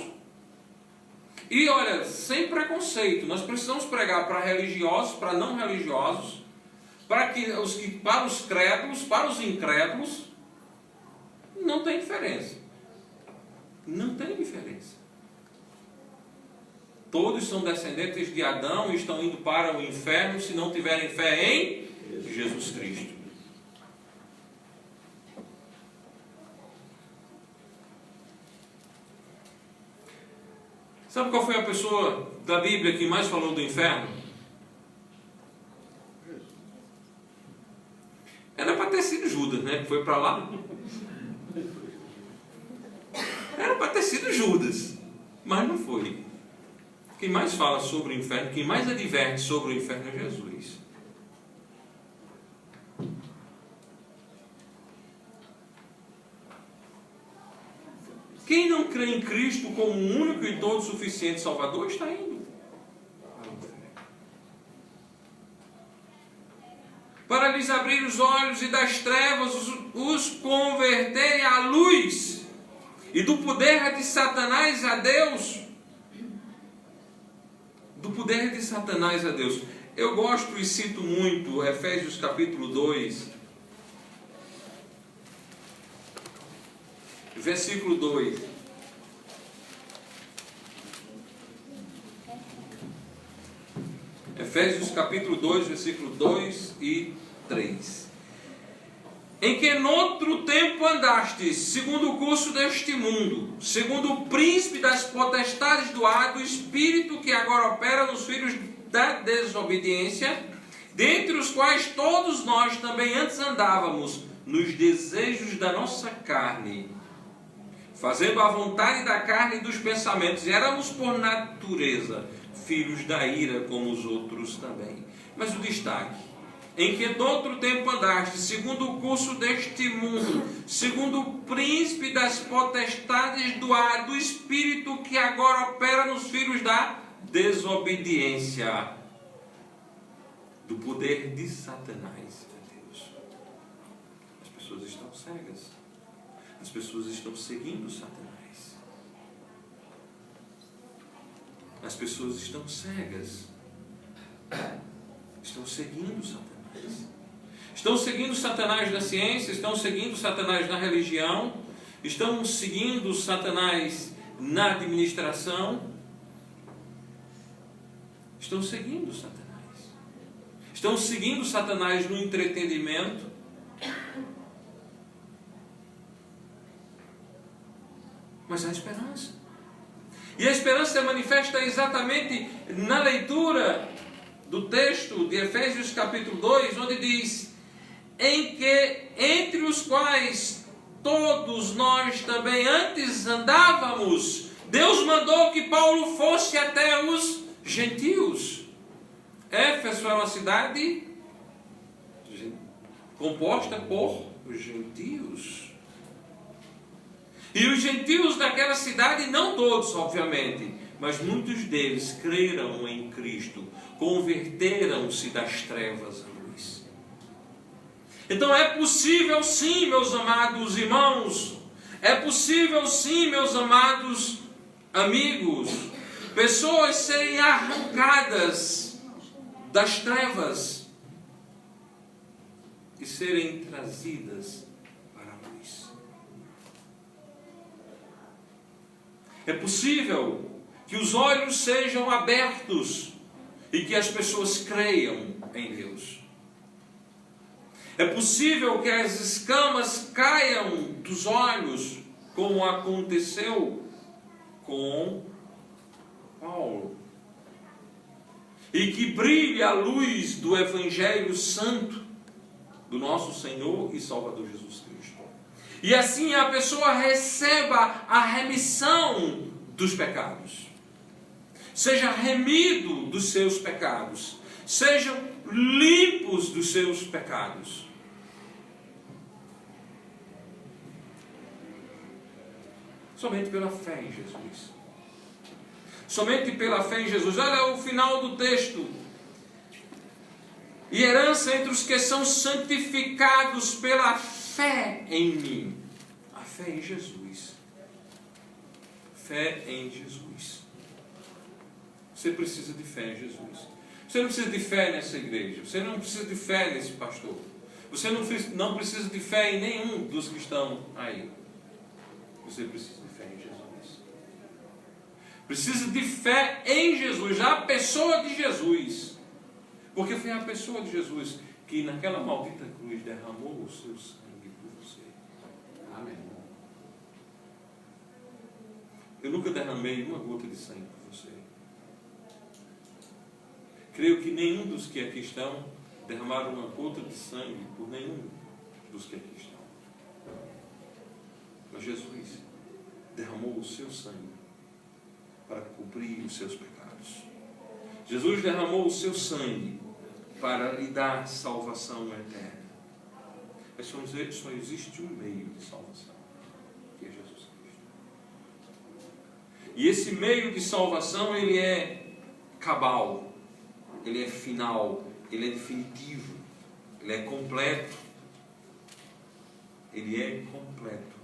E olha, sem preconceito, nós precisamos pregar para religiosos, para não religiosos, para os crédulos, para os incrédulos. Não tem diferença. Não tem diferença. Todos são descendentes de Adão e estão indo para o inferno se não tiverem fé em Jesus Cristo. Sabe qual foi a pessoa da Bíblia que mais falou do inferno? Era para ter sido Judas, né? Que foi para lá. Era para ter sido Judas, mas não foi. Quem mais fala sobre o inferno, quem mais adverte sobre o inferno é Jesus. Quem não crê em Cristo como o único e todo suficiente Salvador está indo para o inferno. Para lhes abrir os olhos e das trevas os converterem à luz e do poder de Satanás a Deus. Do poder de Satanás a Deus. Eu gosto e cito muito Efésios capítulo 2, versículo 2. Efésios capítulo 2, versículo 2 e 3. Em que noutro tempo andastes, segundo o curso deste mundo, segundo o príncipe das potestades do ar, do espírito que agora opera nos filhos da desobediência, dentre os quais todos nós também antes andávamos, nos desejos da nossa carne, fazendo a vontade da carne e dos pensamentos, e éramos por natureza filhos da ira como os outros também. Mas o destaque: em que noutro tempo andaste, segundo o curso deste mundo, segundo o príncipe das potestades do ar, do espírito que agora opera nos filhos da desobediência, do poder de Satanás a Deus. As pessoas estão cegas. As pessoas estão seguindo Satanás. As pessoas estão cegas. Estão seguindo Satanás. Estão seguindo Satanás na ciência, estão seguindo Satanás na religião, estão seguindo Satanás na administração, estão seguindo Satanás. Estão seguindo Satanás no entretenimento. Mas há esperança. E a esperança se manifesta exatamente na leitura do texto de Efésios capítulo 2, onde diz: em que entre os quais todos nós também antes andávamos. Deus mandou que Paulo fosse até os gentios. Éfeso é uma cidade composta por gentios. E os gentios daquela cidade, não todos, obviamente, mas muitos deles creram em Cristo, converteram-se das trevas à luz. Então é possível sim, meus amados irmãos, é possível sim, meus amados amigos, pessoas serem arrancadas das trevas e serem trazidas para a luz. É possível que os olhos sejam abertos e que as pessoas creiam em Deus. É possível que as escamas caiam dos olhos, como aconteceu com Paulo. E que brilhe a luz do Evangelho Santo do nosso Senhor e Salvador Jesus Cristo. E assim a pessoa receba a remissão dos pecados. Seja remido dos seus pecados. Sejam limpos dos seus pecados. Somente pela fé em Jesus. Somente pela fé em Jesus. Olha o final do texto. E herança entre os que são santificados pela fé em mim. A fé em Jesus. Fé em Jesus. Você precisa de fé em Jesus. Você não precisa de fé nessa igreja. Você não precisa de fé nesse pastor. Você não precisa de fé em nenhum dos que estão aí. Você precisa de fé em Jesus. Precisa de fé em Jesus. A pessoa de Jesus. Porque foi a pessoa de Jesus que naquela maldita cruz derramou o seu sangue por você. Amém. Eu nunca derramei uma gota de sangue por você. Creio que nenhum dos que aqui estão derramaram uma gota de sangue por nenhum dos que aqui estão. Mas Jesus derramou o seu sangue para cobrir os seus pecados. Jesus derramou o seu sangue para lhe dar salvação eterna. Mas só existe um meio de salvação, que é Jesus Cristo. E esse meio de salvação, ele é cabal, ele é final, ele é definitivo, ele é completo. Ele é completo.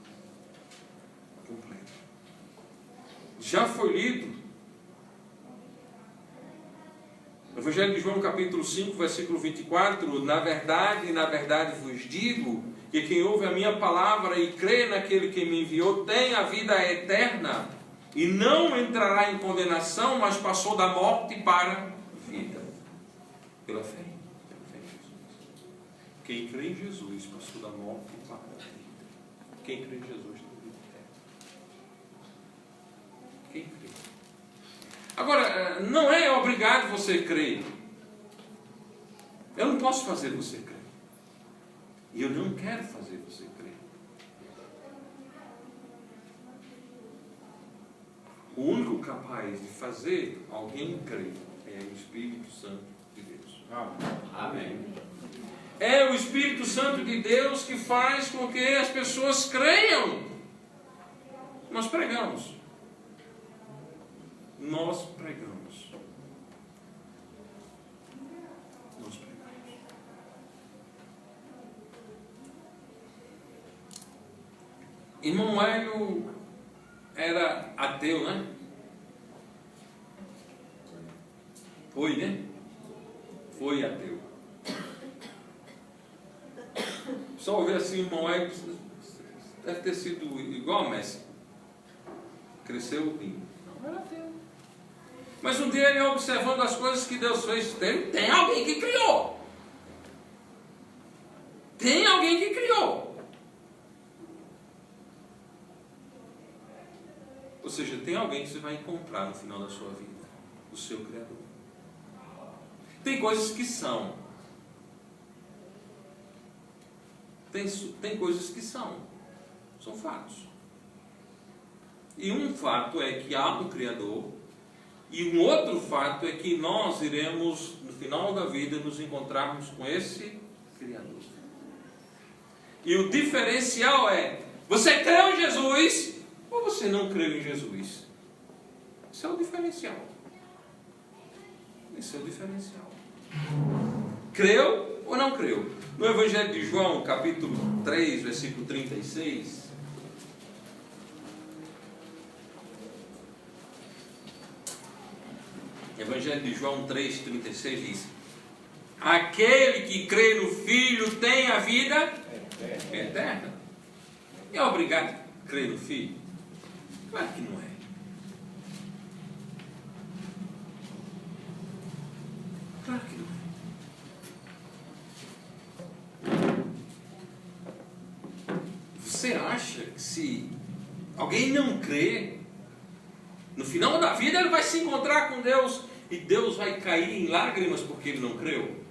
Completo. Já foi lido no Evangelho de João, capítulo 5, versículo 24, na verdade vos digo, que quem ouve a minha palavra e crê naquele que me enviou, tem a vida eterna, e não entrará em condenação, mas passou da morte para a vida. Pela fé em Jesus. Quem crê em Jesus passou da morte para a vida. Quem crê em Jesus tem vida eterna. Quem crê? Agora, não é obrigado você crer. Eu não posso fazer você crer. E eu não quero fazer você crer. O único capaz de fazer alguém crer é o Espírito Santo de Deus. Amém. É o Espírito Santo de Deus que faz com que as pessoas creiam. Nós pregamos. Nós pregamos. Nós pregamos. Irmão Hélio era ateu, né? Foi, né? Foi ateu. Só ouvir assim, irmão Hélio deve ter sido igual a Messi. Cresceu lindo. Não era ateu. Mas um dia ele, observando as coisas que Deus fez, tem alguém que criou. Tem alguém que criou. Ou seja, tem alguém que você vai encontrar no final da sua vida. O seu Criador. Tem coisas que são. Tem coisas que são. São fatos. E um fato é que há um Criador. E um outro fato é que nós iremos, no final da vida, nos encontrarmos com esse Criador. E o diferencial é: você creu em Jesus ou você não creu em Jesus? Esse é o diferencial. Esse é o diferencial. Creu ou não creu? No Evangelho de João, capítulo 3, versículo 36. Evangelho de João 3,36 diz: aquele que crê no Filho tem a vida eterna. É obrigado a crer no Filho? Claro que não é. Claro que não é. Você acha que se alguém não crê, no final da vida ele vai se encontrar com Deus e Deus vai cair em lágrimas porque ele não creu?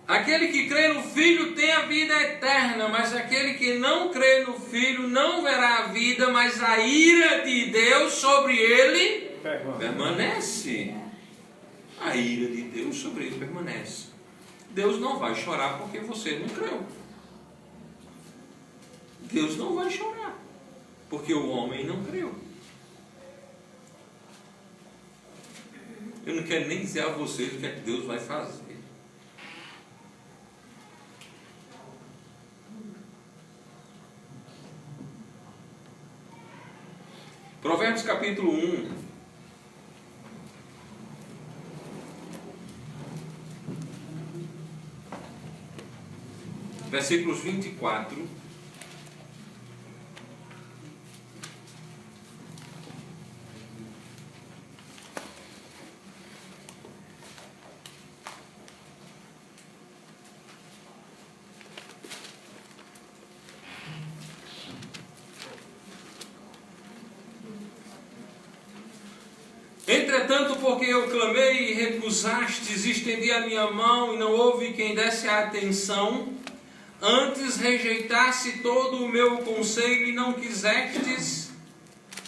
Aquele que crê no Filho tem a vida eterna, mas aquele que não crê no Filho não verá a vida, mas a ira de Deus sobre ele permanece. A ira de Deus sobre ele permanece. Deus não vai chorar porque você não creu. Deus não vai chorar porque o homem não creu. Eu não quero nem dizer a vocês o que é que Deus vai fazer. Provérbios capítulo 1. Versículos 24. Entretanto, porque eu clamei e recusastes, estendi a minha mão e não houve quem desse a atenção, antes rejeitasse todo o meu conselho e não quisestes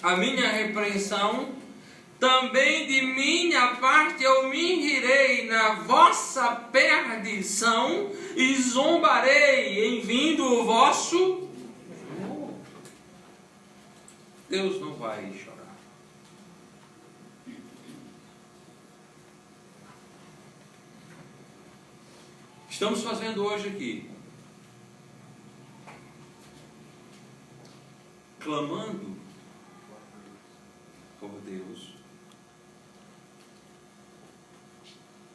a minha repreensão, também de minha parte eu me rirei na vossa perdição e zombarei em vindo o vosso. Deus não vai chorar. Estamos fazendo hoje aqui, clamando por Deus,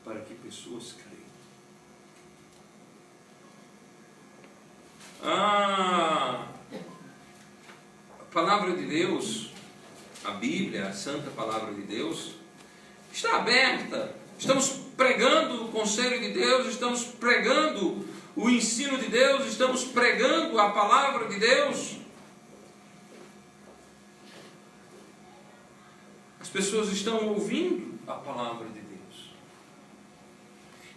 para que pessoas creiam. A palavra de Deus, a Bíblia, a santa palavra de Deus, está aberta. Estamos pregando o conselho de Deus, estamos pregando o ensino de Deus, estamos pregando a palavra de Deus. As pessoas estão ouvindo a palavra de Deus.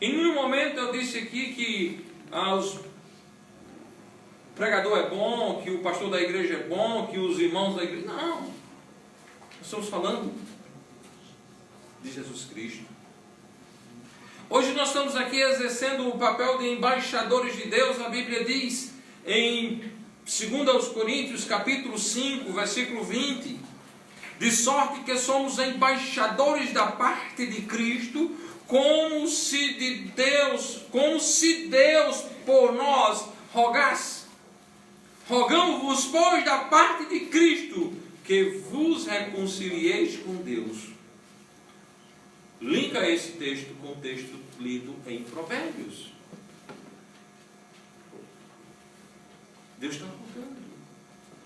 Em nenhum momento eu disse aqui que o pregador é bom, que o pastor da igreja é bom, que os irmãos da igreja... Não. Nós estamos falando de Jesus Cristo. Hoje nós estamos aqui exercendo o papel de embaixadores de Deus. A Bíblia diz em 2 Coríntios capítulo 5, versículo 20, de sorte que somos embaixadores da parte de Cristo, como se Deus por nós rogasse. Rogamos-vos, pois, da parte de Cristo, que vos reconcilieis com Deus. Linka esse texto com o texto lido em Provérbios. Deus está rogando.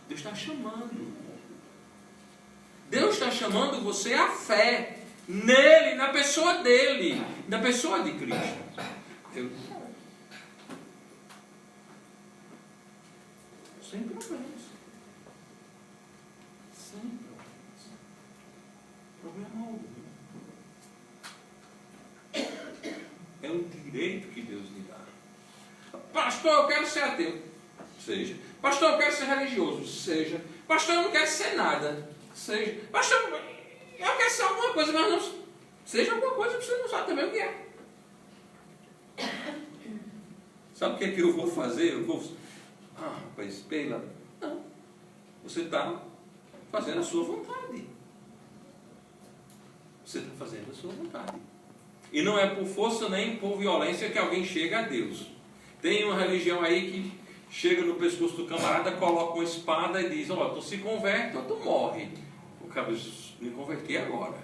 Deus está chamando. Deus está chamando você à fé nele, na pessoa dele, na pessoa de Cristo. Sem problemas. Sem problemas. Problema algum. É um direito que Deus lhe dá. Pastor, eu quero ser ateu. Seja. Pastor, eu quero ser religioso. Seja. Pastor, eu não quero ser nada. Seja. Pastor, eu quero ser alguma coisa, mas não seja alguma coisa que você não sabe também o que é. Sabe o que é que eu vou fazer? Eu vou... rapaz, pela... Não. Você está fazendo a sua vontade. Você está fazendo a sua vontade. E não é por força nem por violência que alguém chega a Deus. Tem uma religião aí que chega no pescoço do camarada, coloca uma espada e diz: ó, tu se converte ou tu morre. O cara diz: me converti agora.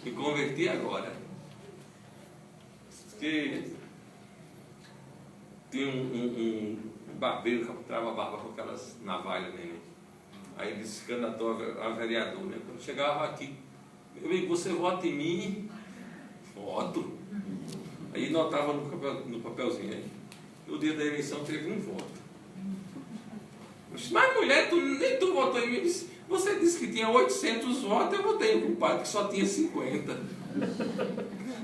Me converti agora. Porque tem um barbeiro que trava a barba com aquelas navalhas nele. Aí ele se candidatou a vereador, né? Quando chegava aqui, eu digo: você vota em mim? Voto. Aí notava no papelzinho aí. No dia da eleição teve um voto. Mas mulher, nem tu votou em mim. Você disse que tinha 800 votos, eu votei em um compadre que só tinha 50.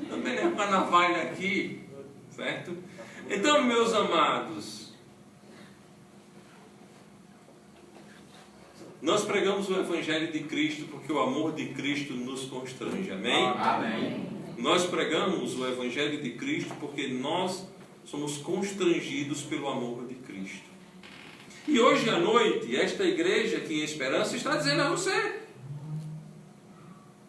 Também é uma navalha aqui, certo? Então, meus amados, nós pregamos o Evangelho de Cristo porque o amor de Cristo nos constrange, amém? Amém. Nós pregamos o Evangelho de Cristo porque nós somos constrangidos pelo amor de Cristo. E hoje à noite, esta igreja aqui em Esperança está dizendo a você: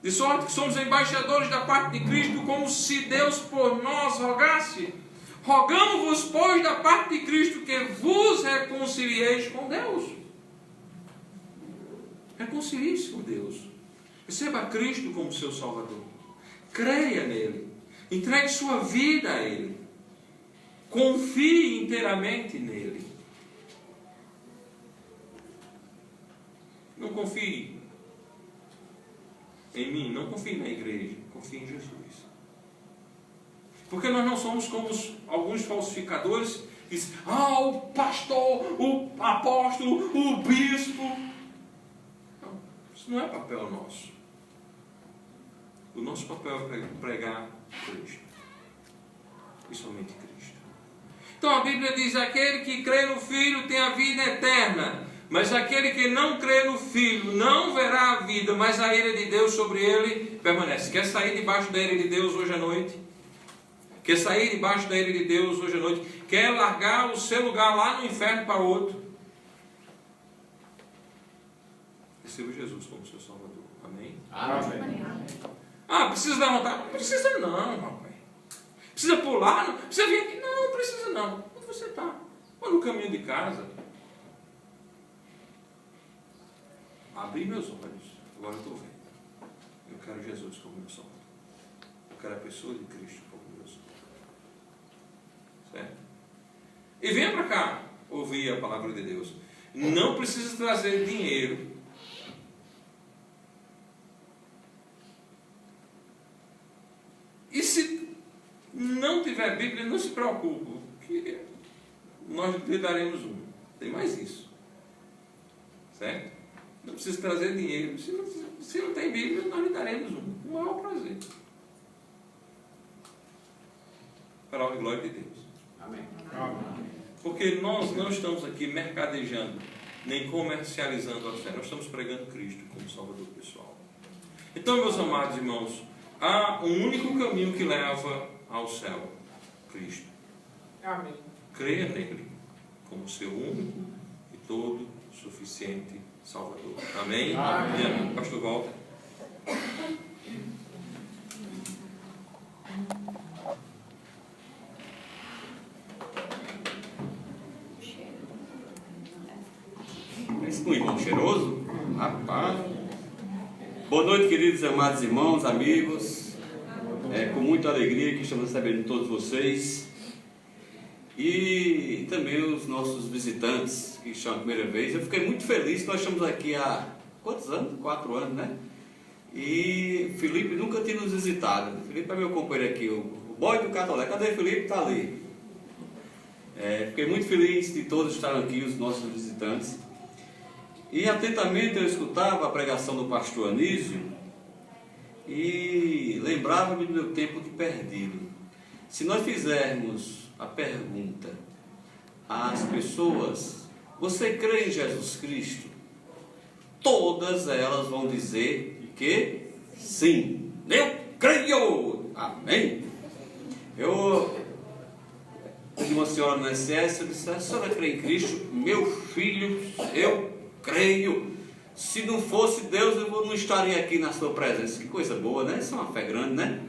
de sorte que somos embaixadores da parte de Cristo, como se Deus por nós rogasse. Rogamos-vos, pois, da parte de Cristo, que vos reconcilieis com Deus. Reconcilie-se com Deus. Receba Cristo como seu Salvador. Creia nele. Entregue sua vida a Ele. Confie inteiramente nele. Não confie em mim, não confie na igreja, confie em Jesus. Porque nós não somos como alguns falsificadores que dizem: o pastor, o apóstolo, o bispo. Não, isso não é papel nosso. O nosso papel é pregar Cristo. E somente Cristo. Então a Bíblia diz: aquele que crê no Filho tem a vida eterna. Mas aquele que não crê no Filho não verá a vida, mas a ira de Deus sobre ele permanece. Quer sair debaixo da ira de Deus hoje à noite? Quer sair debaixo da ira de Deus hoje à noite? Quer largar o seu lugar lá no inferno para outro? Receba Jesus como seu Salvador. Amém? Amém. Precisa levantar? Não precisa não, rapaz. Precisa pular? Não precisa vir aqui? Não, não precisa não. Onde você está? Ou no caminho de casa? Abri meus olhos, agora eu estou vendo. Eu quero Jesus como meu Salvador. Eu quero a pessoa de Cristo como meu Salvador. Certo? E venha para cá ouvir a palavra de Deus. Não precisa trazer dinheiro. E se não tiver Bíblia, não se preocupe, que nós lhe daremos um. Tem mais isso. Certo? Não precisa trazer dinheiro. Se não tem Bíblia, nós lhe daremos um. O maior prazer. Para a glória de Deus. Amém. Porque nós não estamos aqui mercadejando, nem comercializando a fé. Nós estamos pregando Cristo como Salvador pessoal. Então, meus amados irmãos, há um único caminho que leva ao céu: Cristo. Amém. Creia nele como seu único e todo suficiente Salvador. Amém? Amém. Amém. Pastor Walter. Esse um irmão cheiroso? Rapaz. Boa noite, queridos amados irmãos, amigos. É com muita alegria que estamos recebendo todos vocês. E também os nossos visitantes que estão a primeira vez. Eu fiquei muito feliz, nós estamos aqui há quantos anos? 4 anos, né? E Felipe nunca tinha nos visitado. Felipe é meu companheiro aqui, o boy do Catolé. Cadê Felipe? Está ali. Fiquei muito feliz de todos estarem aqui, os nossos visitantes. E atentamente eu escutava a pregação do pastor Anísio e lembrava-me do meu tempo de perdido. Se nós fizermos a pergunta às pessoas: você crê em Jesus Cristo? Todas elas vão dizer que sim. Eu creio! Amém? Eu tive uma senhora no SS, eu disse: a senhora crê em Cristo? Meu filho, eu creio. Se não fosse Deus, eu não estaria aqui na sua presença. Que coisa boa, né? Isso é uma fé grande, né?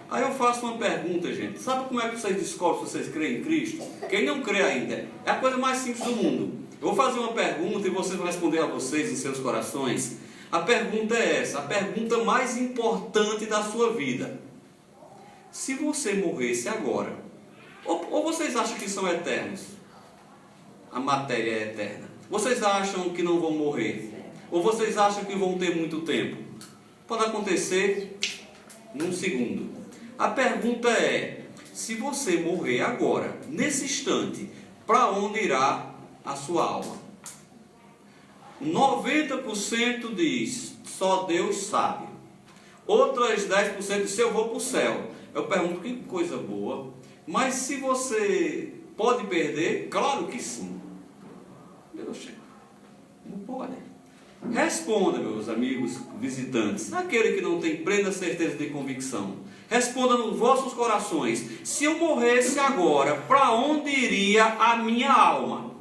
Aí eu faço uma pergunta, gente. Sabe como é que vocês descobrem se vocês creem em Cristo? Quem não crê ainda, é a coisa mais simples do mundo. Eu vou fazer uma pergunta e vocês vão responder a vocês em seus corações. A pergunta é essa, a pergunta mais importante da sua vida. Se você morresse agora, ou vocês acham que são eternos? A matéria é eterna. Vocês acham que não vão morrer? Ou vocês acham que vão ter muito tempo? Pode acontecer num segundo. A pergunta é: se você morrer agora, nesse instante, para onde irá a sua alma? 90% diz: só Deus sabe. Outras 10% diz: eu vou para o céu. Eu pergunto: que coisa boa. Mas se você pode perder? Claro que sim. Deus, não pode. Responda, meus amigos visitantes, aquele que não tem plena certeza de convicção. Responda nos vossos corações: se eu morresse agora, para onde iria a minha alma?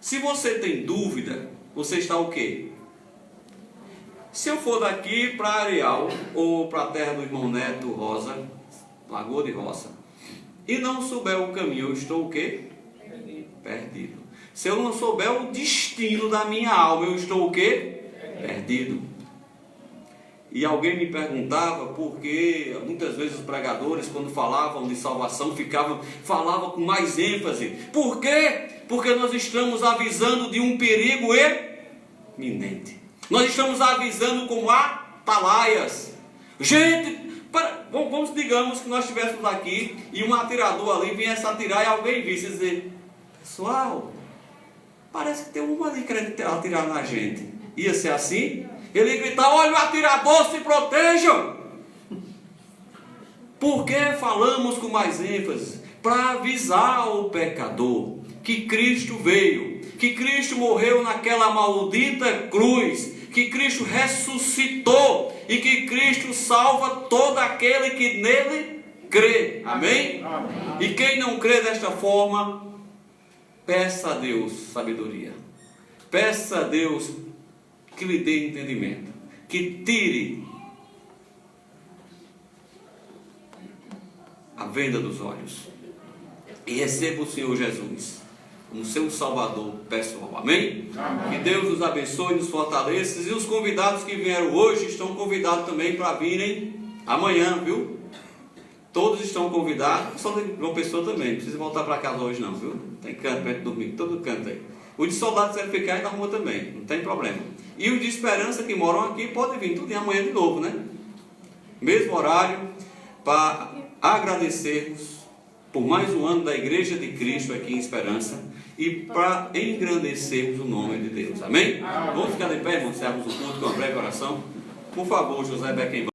Se você tem dúvida, você está o quê? Se eu for daqui para Areal, ou para a terra do irmão Neto Rosa, Lagoa de Roça, e não souber o caminho, eu estou o quê? Perdido. Se eu não souber o destino da minha alma, eu estou o quê? Perdido. E alguém me perguntava por que muitas vezes os pregadores, quando falavam de salvação, falavam com mais ênfase. Por quê? Porque nós estamos avisando de um perigo iminente. Nós estamos avisando com atalaias. Gente, digamos que nós estivéssemos aqui e um atirador ali viesse atirar e alguém visse dizer: pessoal, parece que tem um ali querendo atirar na gente. Ia ser assim? Ele ia gritar: olha o atirador, se protejam! Por que falamos com mais ênfase? Para avisar o pecador que Cristo veio, que Cristo morreu naquela maldita cruz, que Cristo ressuscitou e que Cristo salva todo aquele que nele crê. Amém? Amém. E quem não crê desta forma, peça a Deus sabedoria. Peça a Deus que lhe dê entendimento, que tire a venda dos olhos e receba o Senhor Jesus como seu Salvador pessoal. Amém? Amém. Que Deus nos abençoe, nos fortaleça. E os convidados que vieram hoje estão convidados também para virem amanhã, viu? Todos estão convidados. Só de uma pessoa também, não precisa voltar para casa hoje não, viu? Tem canto para dormir, todo canto aí. O de soldados deve ficar aí na rua também, não tem problema. E os de esperança que moram aqui podem vir tudo em amanhã de novo, né? Mesmo horário, para agradecermos por mais um ano da Igreja de Cristo aqui em Esperança e para engrandecermos o nome de Deus. Amém? Amém. Vamos ficar de pé, irmãos, encerramos o culto com uma breve oração. Por favor, José Beckenbauer.